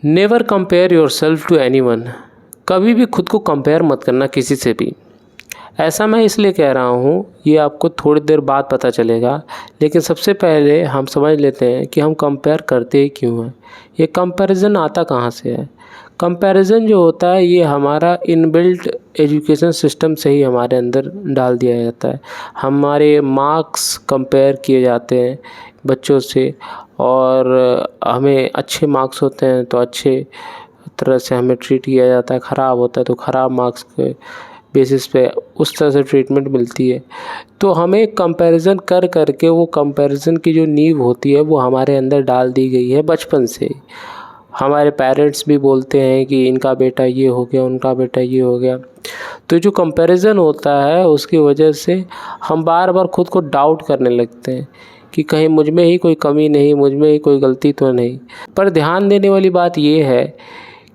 Never compare yourself to any one. कभी भी खुद को कंपेयर मत करना किसी से भी। ऐसा मैं इसलिए कह रहा हूँ, ये आपको थोड़ी देर बाद पता चलेगा, लेकिन सबसे पहले हम समझ लेते हैं कि हम कंपेयर करते ही क्यों हैं। ये कंपैरिजन आता कहाँ से है। कंपैरिजन जो होता है ये हमारा इनबिल्ट एजुकेशन सिस्टम से ही हमारे अंदर डाल दिया जाता है। हमारे मार्क्स कंपेयर किए जाते हैं बच्चों से, और हमें अच्छे मार्क्स होते हैं तो अच्छे तरह से हमें ट्रीट किया जाता है, ख़राब होता है तो ख़राब मार्क्स के बेसिस पे उस तरह से ट्रीटमेंट मिलती है। तो हमें कंपैरिजन कर करके वो कंपैरिजन की जो नींव होती है वो हमारे अंदर डाल दी गई है बचपन से। हमारे पेरेंट्स भी बोलते हैं कि इनका बेटा ये हो गया, उनका बेटा ये हो गया। तो जो कंपैरिजन होता है उसकी वजह से हम बार बार खुद को डाउट करने लगते हैं कि कहीं मुझ में ही कोई कमी नहीं, मुझ में ही कोई गलती तो नहीं। पर ध्यान देने वाली बात ये है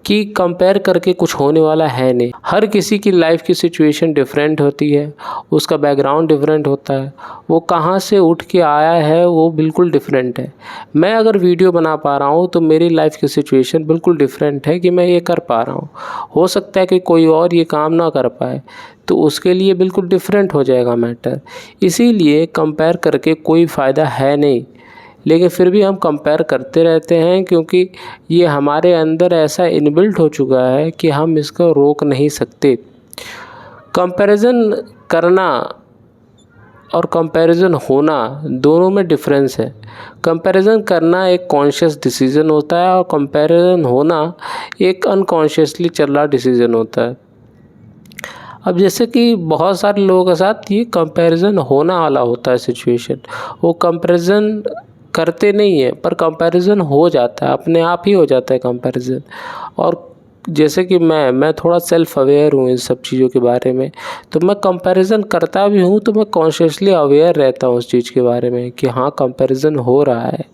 कि कंपेयर करके कुछ होने वाला है नहीं। हर किसी की लाइफ की सिचुएशन डिफरेंट होती है, उसका बैकग्राउंड डिफरेंट होता है, वो कहाँ से उठ के आया है वो बिल्कुल डिफरेंट है। मैं अगर वीडियो बना पा रहा हूँ तो मेरी लाइफ की सिचुएशन बिल्कुल डिफरेंट है कि मैं ये कर पा रहा हूँ। हो सकता है कि कोई और ये काम ना कर पाए, तो उसके लिए बिल्कुल डिफरेंट हो जाएगा मैटर। इसीलिए कंपेयर करके कोई फ़ायदा है नहीं, लेकिन फिर भी हम कंपेयर करते रहते हैं क्योंकि ये हमारे अंदर ऐसा इनबिल्ट हो चुका है कि हम इसको रोक नहीं सकते। कंपैरिजन करना और कंपैरिजन होना दोनों में डिफरेंस है। कंपैरिजन करना एक कॉन्शियस डिसीजन होता है और कंपैरिजन होना एक अनकॉन्शियसली चल रहा डिसीजन होता है। अब जैसे कि बहुत सारे लोगों के साथ ये कंपैरिजन होना वाला होता है सिचुएशन, वो कंपैरिजन करते नहीं है पर कंपैरिजन हो जाता है, अपने आप ही हो जाता है कंपैरिजन। और जैसे कि मैं थोड़ा सेल्फ अवेयर हूँ इन सब चीज़ों के बारे में, तो मैं कंपैरिजन करता भी हूँ तो मैं कॉन्शियसली अवेयर रहता हूँ उस चीज़ के बारे में कि हाँ कंपैरिजन हो रहा है,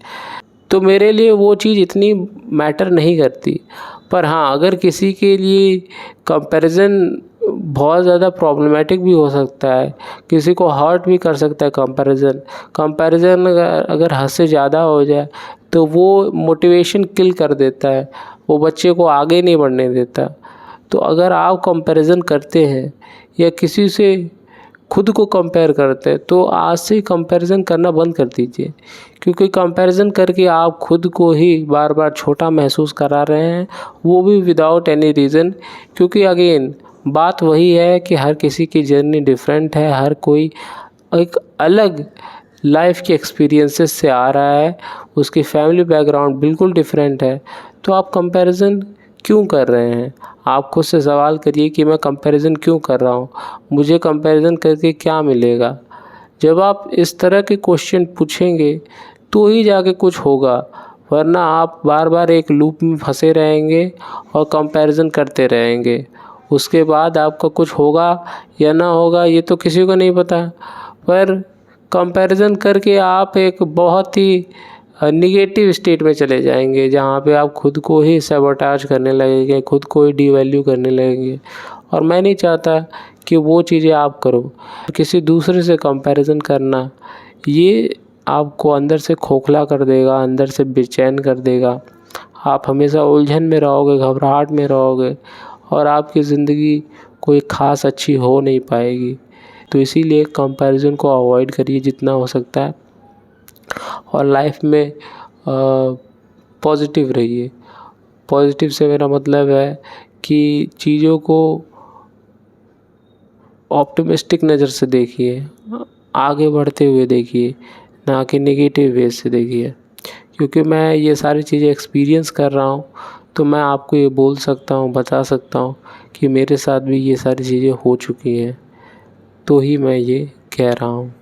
तो मेरे लिए वो चीज़ इतनी मैटर नहीं करती। पर हाँ, अगर किसी के लिए कंपैरिजन बहुत ज़्यादा प्रॉब्लमेटिक भी हो सकता है, किसी को हर्ट भी कर सकता है कंपैरिजन अगर हद से ज़्यादा हो जाए तो वो मोटिवेशन किल कर देता है, वो बच्चे को आगे नहीं बढ़ने देता। तो अगर आप कंपैरिजन करते हैं या किसी से खुद को कंपेयर करते हैं तो आज से ही कंपैरिजन करना बंद कर दीजिए, क्योंकि कंपैरिजन करके आप खुद को ही बार बार छोटा महसूस करा रहे हैं, वो भी विदाउट एनी रीज़न। क्योंकि अगेन बात वही है कि हर किसी की जर्नी डिफरेंट है, हर कोई एक अलग लाइफ के एक्सपीरियंसेस से आ रहा है, उसकी फैमिली बैकग्राउंड बिल्कुल डिफरेंट है। तो आप कंपैरिजन क्यों कर रहे हैं? आप खुद से सवाल करिए कि मैं कंपैरिजन क्यों कर रहा हूँ, मुझे कंपैरिजन करके क्या मिलेगा। जब आप इस तरह के क्वेश्चन पूछेंगे तो ही जाके कुछ होगा, वरना आप बार बार एक लूप में फंसे रहेंगे और कंपैरिजन करते रहेंगे। उसके बाद आपका कुछ होगा या ना होगा ये तो किसी को नहीं पता, पर कंपैरिजन करके आप एक बहुत ही निगेटिव स्टेट में चले जाएंगे जहाँ पे आप खुद को ही सैबोटाज करने लगेंगे, खुद को ही डीवैल्यू करने लगेंगे। और मैं नहीं चाहता कि वो चीज़ें आप करो। किसी दूसरे से कंपैरिजन करना ये आपको अंदर से खोखला कर देगा, अंदर से बेचैन कर देगा। आप हमेशा उलझन में रहोगे, घबराहट में रहोगे और आपकी ज़िंदगी कोई ख़ास अच्छी हो नहीं पाएगी। तो इसीलिए कंपैरिजन को अवॉइड करिए जितना हो सकता है, और लाइफ में पॉजिटिव रहिए। पॉजिटिव से मेरा मतलब है कि चीज़ों को ऑप्टिमिस्टिक नज़र से देखिए, आगे बढ़ते हुए देखिए, ना कि नेगेटिव वे से देखिए। क्योंकि मैं ये सारी चीज़ें एक्सपीरियंस कर रहा हूँ, तो मैं आपको ये बोल सकता हूँ, बता सकता हूँ कि मेरे साथ भी ये सारी चीज़ें हो चुकी हैं, तो ही मैं ये कह रहा हूँ।